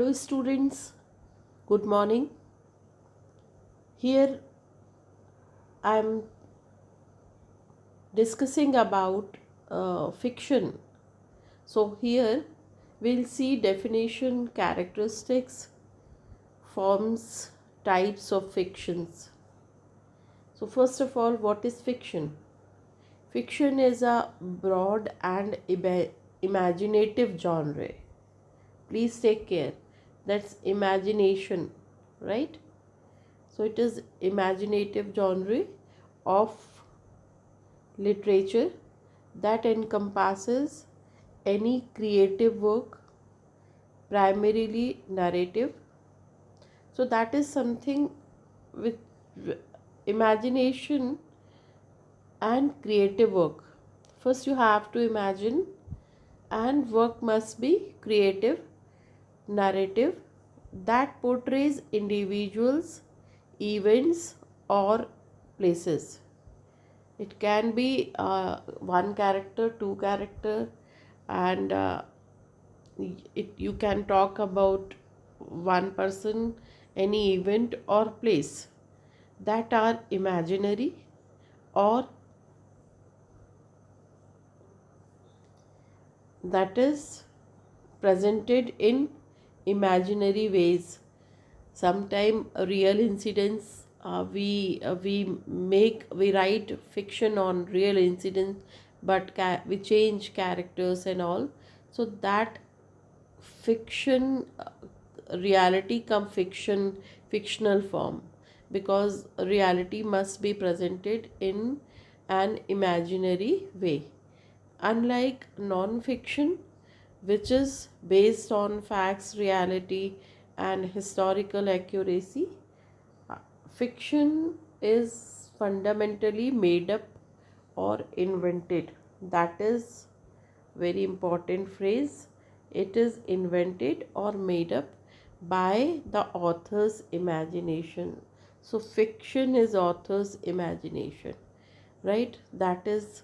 Hello, students. Good morning. Here I'm discussing about fiction. So, here we'll see definition, characteristics, forms, types of fictions. So, first of all, what is fiction? Fiction is a broad and imaginative genre. Please take care. That's imagination, right? So, it is imaginative genre of literature that encompasses any creative work, primarily narrative. So, that is something with imagination and creative work. First, you have to imagine, and work must be creative, narrative that portrays individuals, events, or places. It can be one character, two character, and you can talk about one person, any event or place that are imaginary or that is presented in imaginary ways. Sometimes real incidents, we write fiction on real incidents, but we change characters and all, so that fiction reality come fictional form, because reality must be presented in an imaginary way. Unlike non-fiction, which is based on facts, reality, and historical accuracy, uh, fiction is fundamentally made up or invented. That is very important phrase. It is invented or made up by the author's imagination. So fiction is author's imagination, right? That is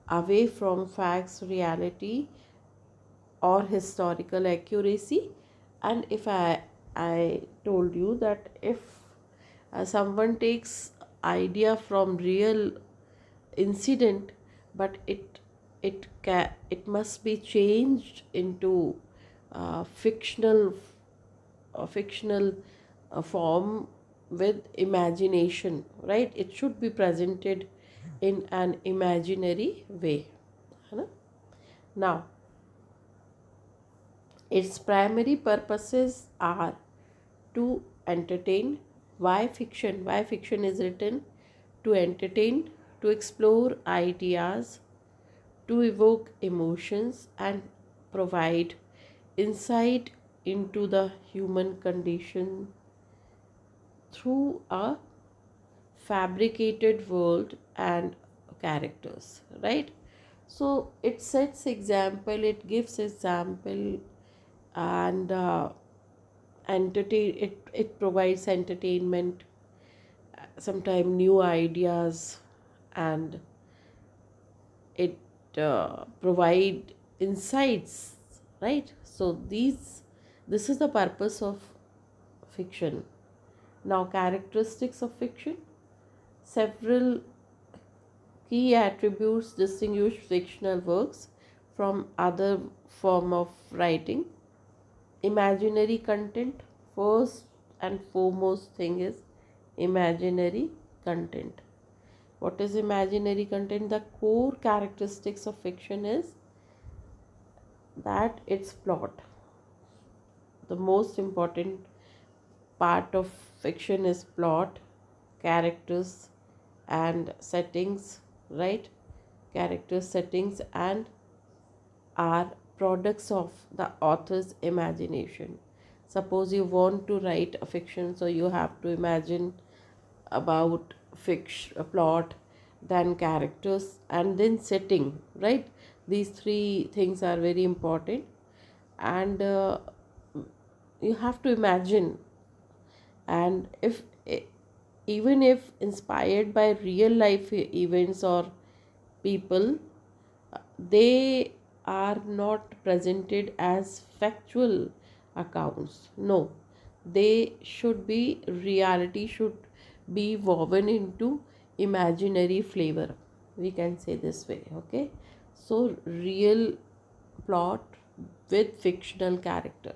away from facts, reality, or historical accuracy. And if I told you that if someone takes idea from real incident, but it must be changed into fictional form with imagination, right? It should be presented in an imaginary way, है ना? Now, its primary purposes are to entertain. Why fiction? Why fiction is written? To entertain, to explore ideas, to evoke emotions, and provide insight into the human condition through a fabricated world and characters, right? So it sets example, it gives example, and it provides entertainment, sometimes new ideas, and it provide insights, right? So this is the purpose of fiction. Now, characteristics of fiction. Several key attributes distinguish fictional works from other form of writing. Imaginary content. First and foremost thing is imaginary content. What is imaginary content? The core characteristics of fiction is that it's plot. The most important part of fiction is plot, characters, and settings, right? Characters, settings, and are products of the author's imagination. Suppose you want to write a fiction, so you have to imagine about fiction, a plot, then characters, and then setting, right? These three things are very important, and you have to imagine. And if even if inspired by real life events or people, they are not presented as factual, accounts. No, they should be, reality should be woven into imaginary flavor. We can say this way, okay? So, real plot with fictional character.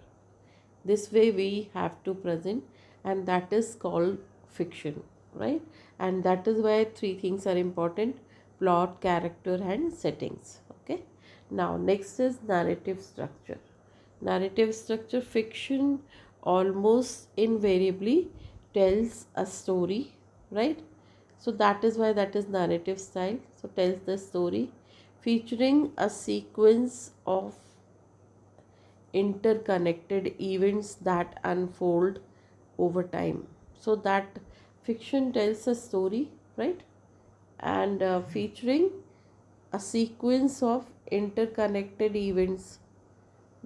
This way we have to present, and that is called fiction, right? And that is why three things are important: plot, character, and settings. Okay. Now next is narrative structure. Narrative structure: fiction almost invariably tells a story, right? So that is why that is narrative style. So tells the story featuring a sequence of interconnected events that unfold over time. So that fiction tells a story, right? And featuring a sequence of interconnected events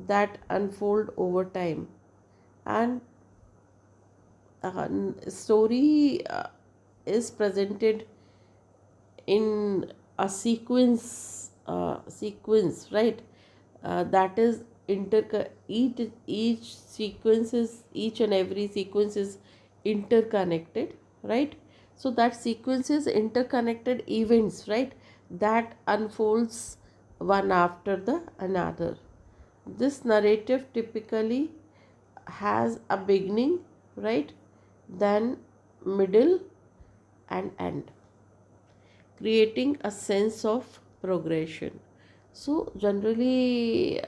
that unfold over time. And story is presented in a sequence, right? That is each sequence is, each and every sequence is interconnected, right? So that sequence is interconnected events, right, that unfolds one after the another. This narrative typically has a beginning, right, then middle and end, creating a sense of progression. So, generally,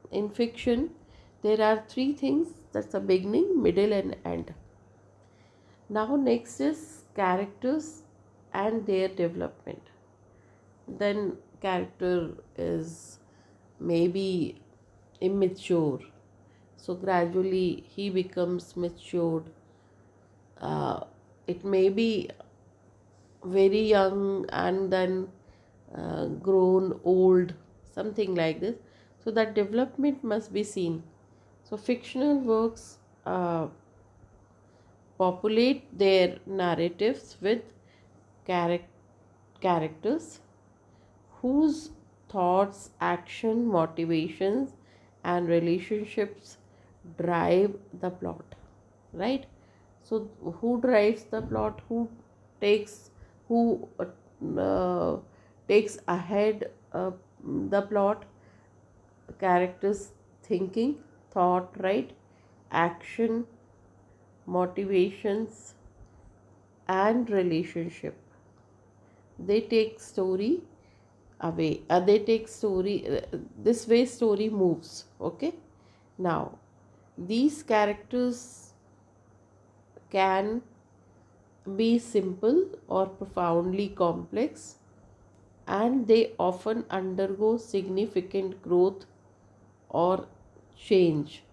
in fiction, there are three things: that's the beginning, middle, and end. Now, next is characters and their development. Then, character is maybe immature, so gradually he becomes matured. Uh, it may be very young and then grown old, something like this. So that development must be seen. So fictional works populate their narratives with charac- characters whose thoughts, action, motivations, and relationships drive the plot, right? So who drives the plot, takes who uh, takes ahead the plot: characters thinking, thought, right, action, motivations, and relationship. They take story away, they take story, this way story moves, okay? Now these characters can be simple or profoundly complex, and they often undergo significant growth or change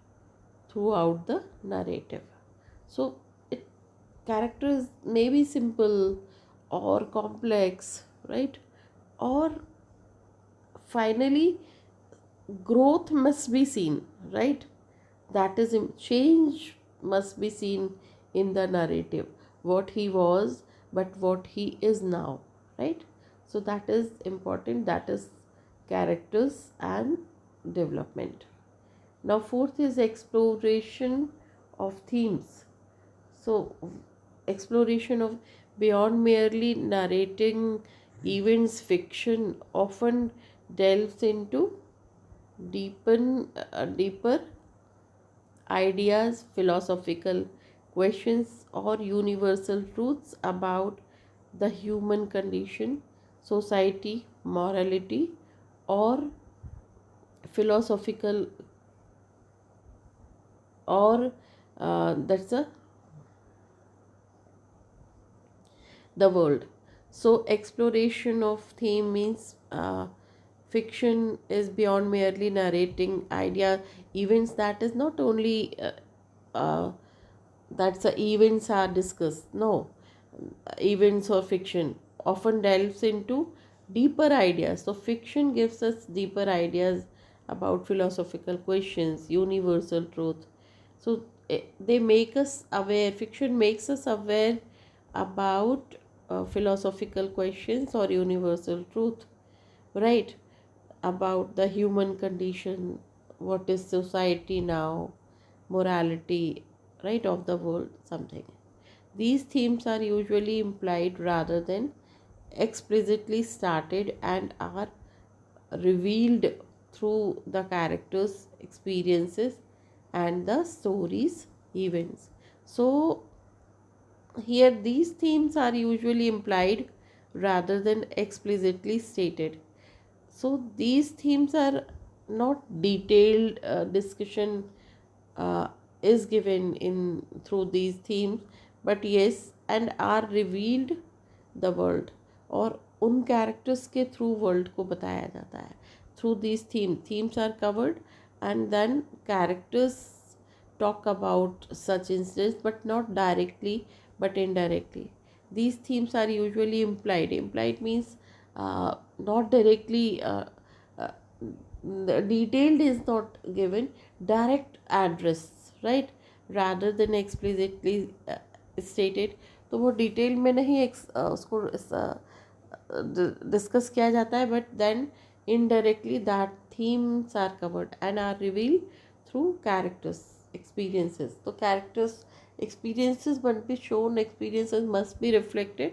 throughout the narrative. So, characters may be simple or complex, right? Or finally, growth must be seen, right? That is, change must be seen in the narrative, what he was but what he is now, right? So that is important, that is characters and development. Now fourth is exploration of themes. So exploration of, beyond merely narrating events, fiction often delves into deeper ideas, philosophical questions, or universal truths about the human condition, society, morality, or philosophical, or that's the world. So, exploration of theme means fiction is beyond merely narrating idea events, that is not only that the events are discussed. No, events or fiction often delves into deeper ideas. So, fiction gives us deeper ideas about philosophical questions, universal truth. So, they make us aware, fiction makes us aware about philosophical questions or universal truth, right? About the human condition, what is society now, morality, right, of the world, something. These themes are usually implied rather than explicitly stated and are revealed through the characters' experiences and the story's events. So, here these themes are usually implied rather than explicitly stated. So, these themes are not detailed discussion uh, is given in through these themes, but yes, and are revealed the world, और उन characters के through world को बताया जाता है through these themes are covered, and then characters talk about such incidents but not directly but indirectly. These themes are usually implied means not directly the detailed is not given, direct address, right, rather than explicitly stated. तो वो detail में नहीं उसको discuss किया जाता है, but then indirectly that themes are covered and are revealed through characters experiences. So characters experiences must be shown, experiences must be reflected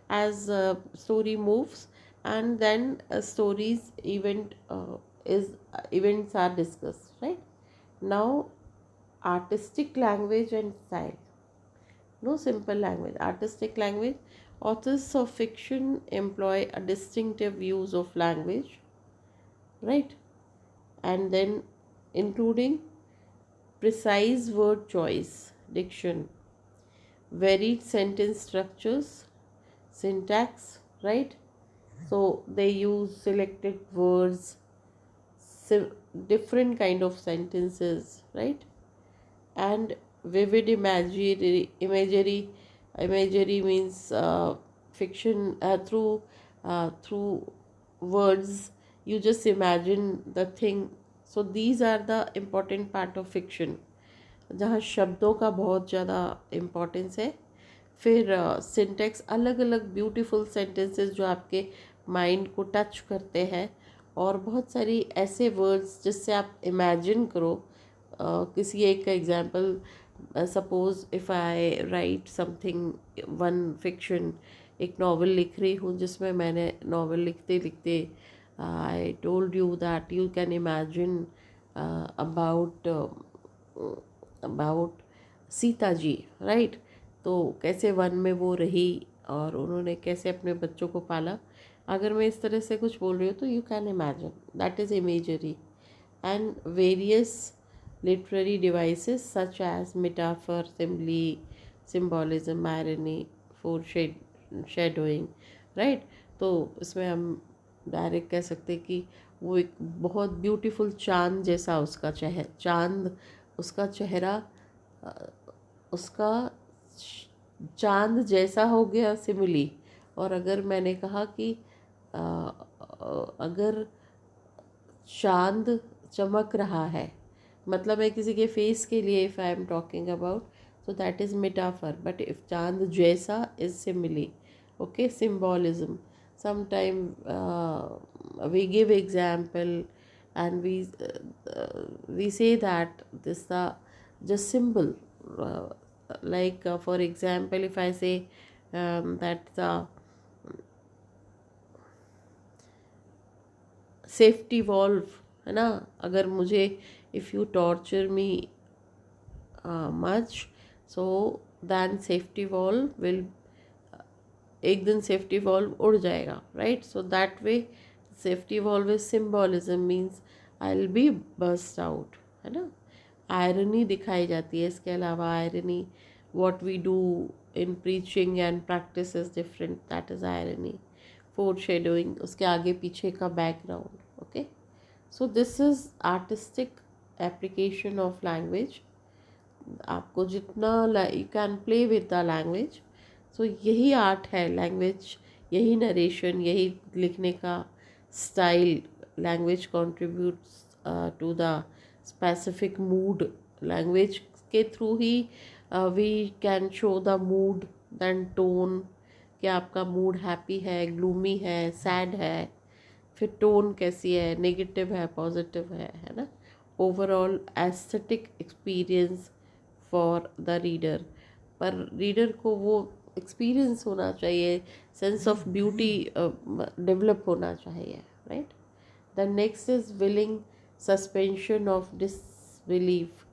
as story moves, and then a story's is events are discussed, right. Now, artistic language and style. No simple language, artistic language. Authors of fiction employ a distinctive use of language, right, and then including precise word choice, diction, varied sentence structures, syntax, right. So they use selected words, different kind of sentences, right, and vivid imagery means fiction through words you just imagine the thing. So these are the important part of fiction, जहाँ शब्दों का बहुत ज़्यादा importance है. फिर syntax, अलग अलग beautiful sentences जो आपके माइंड को टच करते हैं, और बहुत सारी ऐसे वर्ड्स जिससे आप इमेजिन करो. किसी एक का example, suppose if I write something, one fiction, एक नावल लिख रही हूँ जिसमें मैंने नावल लिखते लिखते I told you that you can imagine about about Sita ji, right. तो कैसे वन में वो रही और उन्होंने कैसे अपने बच्चों को पाला. अगर मैं इस तरह से कुछ बोल रही हूँ तो you can imagine, that is imagery. And various literary devices such as metaphor, simile, symbolism, irony, foreshadowing, right. तो इसमें हम डायरेक्ट कह सकते हैं कि वो एक बहुत ब्यूटीफुल चांद जैसा उसका चांद, उसका चेहरा, अ, उसका चांद जैसा हो गया सिमिली. और अगर मैंने कहा कि अगर चांद चमक रहा है, मतलब मैं किसी के फेस के लिए if I am talking about, so that is metaphor. But if चांद जैसा is simile, okay. Symbolism, sometime we give example and we say that this the just symbol, uh, like for example if I say that the safety valve है ना. अगर मुझे if you torture me much, so then safety valve will, एक दिन safety valve उड़ जाएगा, right. So that way safety valve is symbolism, means I will be burst out, है ना. आयरनी दिखाई जाती है. इसके अलावा irony, what we do in preaching and practice is different, that is irony. Foreshadowing, उसके आगे पीछे का background, okay. So this is artistic application of language. आपको जितना you can play with the language. So यही आर्ट है language, यही narration, यही लिखने का style. Language contributes to the specific mood. Language के थ्रू ही we can show the mood, then tone, कि आपका मूड हैप्पी है, ग्लूमी है, सैड है. फिर टोन कैसी है, नेगेटिव है, पॉजिटिव है ना. overall aesthetic experience for the reader. पर रीडर को वो एक्सपीरियंस होना चाहिए, सेंस ऑफ ब्यूटी डेवलप होना चाहिए, right. The next is willing suspension of disbelief.